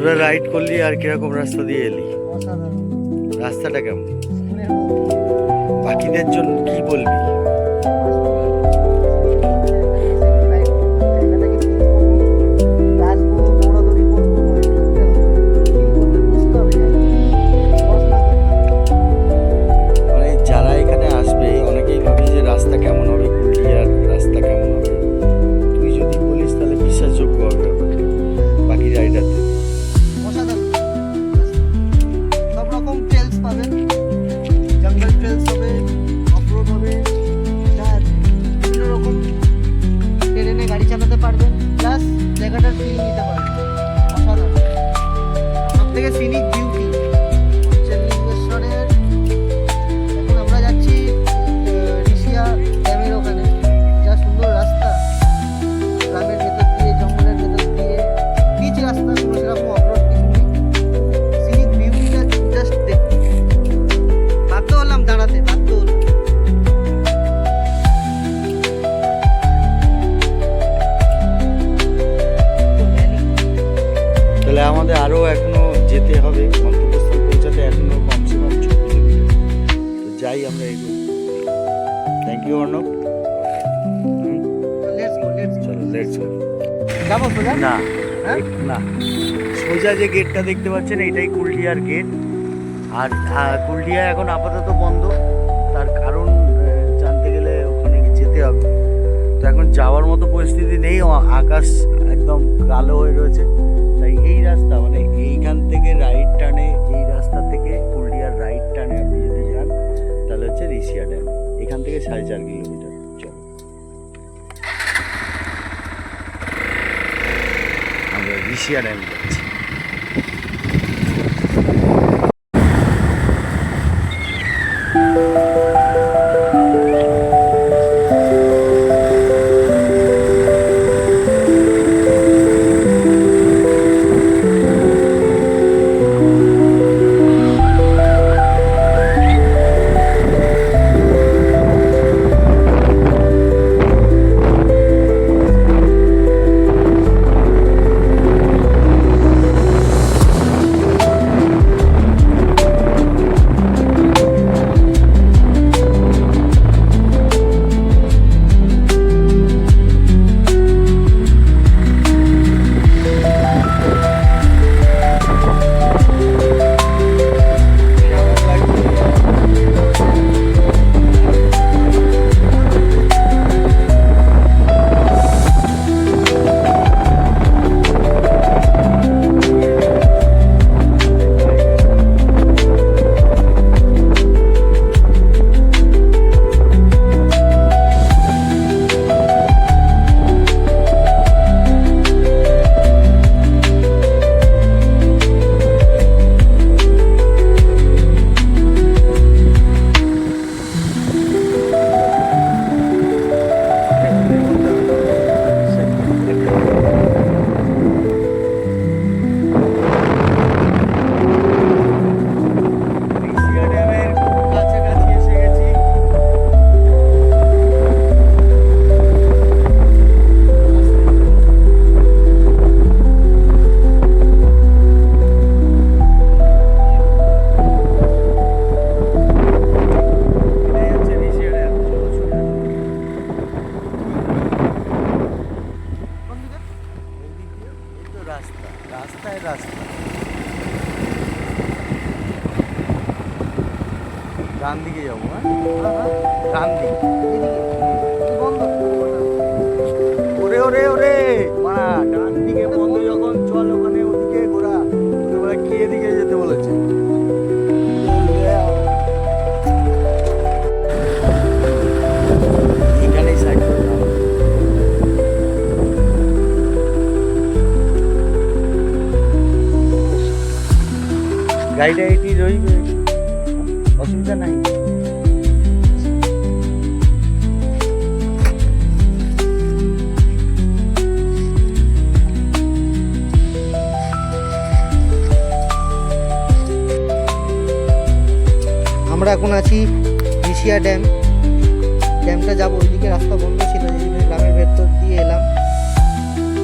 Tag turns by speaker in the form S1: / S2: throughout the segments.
S1: তোরা রাইড করলি আর কিরকম রাস্তা দিয়ে এলি?
S2: অসাধারণ।
S1: রাস্তাটা কেমন?
S2: মনের মতো।
S1: বাকিদের জন্য কি বলবি? মানে যারা এখানে আসবে অনেকেই ভাবে যে রাস্তা কেমন হবে, পুরুলিয়ার রাস্তা কেমন হবে। তুই যদি বলিস তাহলে বিশ্বাসযোগ্য হবে ব্যাপারটা বাকি রাইডারদের।
S2: সব রকম ট্রেলস পাবেন, জঙ্গল ট্রেলস হবে, অফরোড হবে, বিভিন্ন রকম ট্রেনে গাড়ি চালাতে পারবেন, প্লাস জায়গাটার ফিল নিতে পারবেন। অসাধারণ। সব থেকে সিনিক বিউটি হচ্ছে লিঙ্গেশ্বরের। এখন আমরা যাচ্ছি ঋষিয়া ড্যামের ওখানে। যা সুন্দর রাস্তা, গ্রামের ভেতর দিয়ে, জঙ্গলের ভেতর দিয়ে, পিচ রাস্তা, কোনো সেরকম অফরোড কিছু নেই। সিনিক বিউটিটা জাস্ট দেখতে বাধ্য হলাম দাঁড়াতে, বাধ্য হলাম। তো ভ্যালি
S1: তাহলে আমাদের আরও এখনো যেতে হবে, গন্তব্যস্থল পৌঁছাতে এখনো কমসে কম 6 কিলোমিটার। তো যাই আমরা এগোই। Thank you Arnab.
S2: Let's go,
S1: চলো লেটস গো।
S2: যাবো সোজা?
S1: না
S2: হ্যাঁ?
S1: না, সোজা যে গেটটা দেখতে পাচ্ছেন এটাই কুলডিয়ার গেট। আর কুলডিয়া এখন আপাতত বন্ধ। তার কারণ জানতে গেলে ওখানে যেতে হবে। তো এখন যাওয়ার মতো পরিস্থিতি নেই, আকাশ একদম কালো হয়ে রয়েছে। তাই এই রাস্তা মানে এইখান থেকে রাইট টানে, এই রাস্তা থেকে কুলডিয়ার রাইট টানে আপনি যদি যান তাহলে হচ্ছে ঋষিয়া ড্যাম। এখান থেকে 4.5 কিলোমিটার। চলো আমরা ঋষিয়া ড্যাম যাচ্ছি। ঋষিয়া ড্যামের খুব কাছাকাছি এসে গেছি। এটাই হচ্ছে ঋষিয়া ড্যাম। চলো সোজা।
S2: কোন দিকে?
S1: এইদিক দিয়ে এই তো রাস্তা, রাস্তায় রাস্তা। ডান দিকে যাবো, হ্যাঁ ডান দিকে।
S2: এদিকে কি বন্ধ?
S1: ওরে ওরে ওরে মারা, ডান দিকে বন্ধ যখন চল ওখানে, ওদিকে ঘোরা। তোকে বলে কি এদিকে যেতে বলেছে? এখানেই সাইড করলাম। গাড়িটা এটি রইবে, অসুবিধা নাই।
S2: আমরা এখন আছি ঋষিয়া ড্যাম। ড্যামটা যাবো, ওইদিকে রাস্তা বন্ধ ছিল, যেদিকে গ্রামের ভেতর দিয়ে এলাম।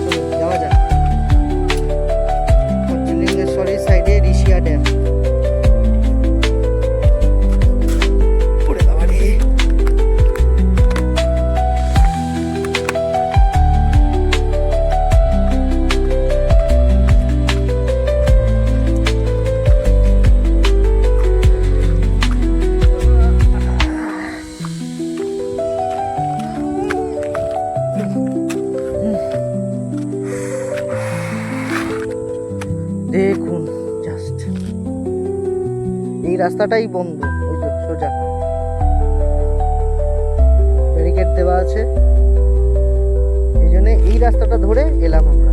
S2: চলো যাওয়া যাক। রাস্তাটাই বন্ধ, ওই যে সোজা ব্যারিকেড দেওয়া আছে, এই জন্য এই রাস্তাটা ধরে এলাম আমরা।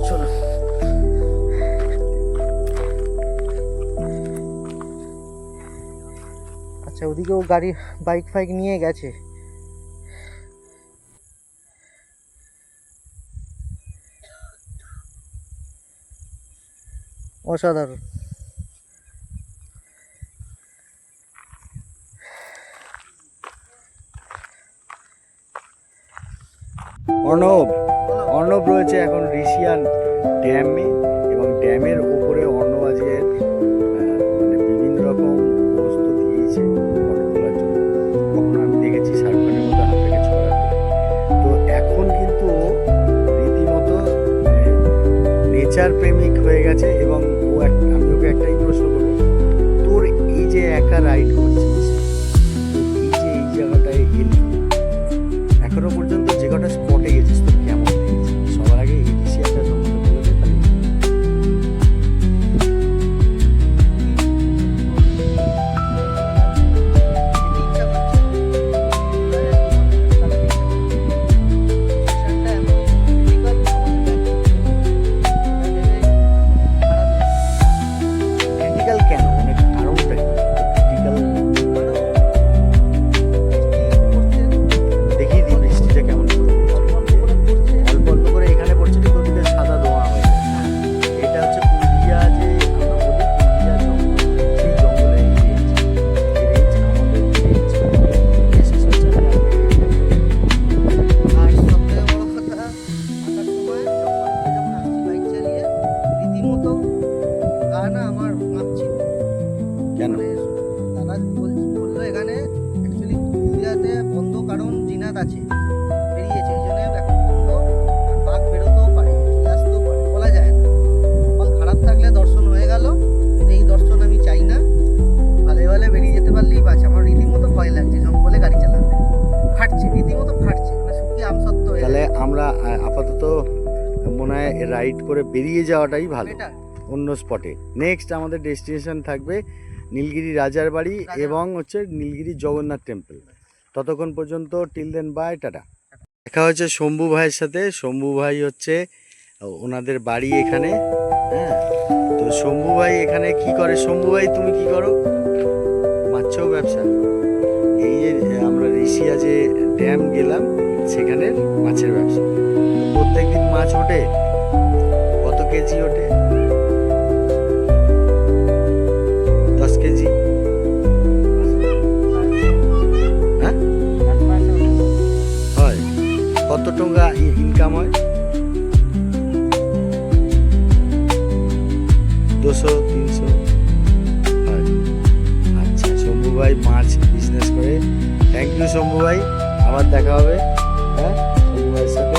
S2: চলো আচ্ছা, ওদিকেও গাড়ি বাইক ফাইক নিয়ে গেছে। অসাধারণ।
S1: অর্ণব রয়েছে এখন ঋষিয়ান ড্যামে, এবং ড্যামের ওপরে অর্ণব আজকে মানে বিভিন্ন রকম বস্তু দিয়েছে ফটো তোলার জন্য। কখনো আমি দেখেছি সার্ফারের মতো হাতটাকে ছড়াতে। তো এখন কিন্তু ও রীতিমতো মানে নেচার প্রেমিক হয়ে গেছে, এবং আমি ওকে একটাই প্রশ্ন করবো, তোর এই যে একা রাইড করছিস, এই যে এই জায়গাটায় এলি, এখনো পর্যন্ত যে কটা স্পটে গেছিস তোর কেমন লেগেছে? সবার আগে এই ঋষিয়ানটা সম্বন্ধে বলে দে তাহলে। ক্রিটিক্যাল কেন, মানে কারণটা কি ক্রিটিক্যাল? দেখিয়ে দিই বৃষ্টিটা কেমন করে পড়ছে। অল্প অল্প করে এখানে পড়ছে, কিন্তু ওদিকে সাদা ধোঁয়া হয়ে যায়। এটা হচ্ছে পুরুলিয়া, যে আমরা বলি পুরুলিয়া জঙ্গল, সেই জঙ্গলের এই রেঞ্জ আমাদের রেঞ্জ বিশেষ হচ্ছে
S2: আর সবথেকে বড় কথা, আসার সময় যখন আসছি বাইক চালিয়ে, রীতিমতো গা না আমার কাঁপছিল।
S1: কেন?
S2: মানে দাদা বললো এখানে অ্যাকচুয়ালি পুরুলিয়াতে বন্ধ, কারণ জিনাত আছে, বেরিয়েছে, এই জন্য এখন বন্ধ। আর বাঘ বেরোতেও পারে, চলে আসতেও পারে, বলা যায় না। কপাল খারাপ থাকলে দর্শন হয়ে গেল, এই দর্শন আমি চাই না। ভালে ভালে বেরিয়ে যেতে পারলেই বাঁচে। আমার রীতিমতো ভয় লাগছে জঙ্গলে গাড়ি চালাতে, ফাটছে, রীতিমতো ফাটছে, মানে শুকিয়ে আমসত্ব হয়ে
S1: তাহলে আমরা আপাতত মনে হয় রাইড করে বেরিয়ে যাওয়াটাই ভালো
S2: বেটার।
S1: অন্য স্পটে। নেক্সট আমাদের ডেস্টিনেশন থাকবে নীলগিরি রাজার বাড়ি এবং হচ্ছে নীলগিরি জগন্নাথ টেম্পল। ততক্ষণ পর্যন্ত টিল দেন বাই, টাটা। দেখা হচ্ছে শম্ভু ভাইয়ের সাথে। শম্ভু ভাই হচ্ছে ওনাদের বাড়ি এখানে। হ্যাঁ, তো শম্ভু ভাই এখানে কি করে? শম্ভু ভাই তুমি কি করো? মাছও ব্যবসা। এই যে আমরা ঋষিয়া যে ড্যাম গেলাম, সেখানের মাছের ব্যবসা। প্রত্যেকদিন মাছ ওঠে, কত কেজি ওঠে? 10 কেজি। হ্যাঁ, হয়। কত টাকা ইনকাম হয়? 200-300 হয়। আচ্ছা, শম্ভু ভাই মাছ বিজনেস করে। থ্যাংক ইউ শম্ভু ভাই, আবার দেখা হবে। হ্যাঁ, শম্ভু ভাইয়ের সাথে।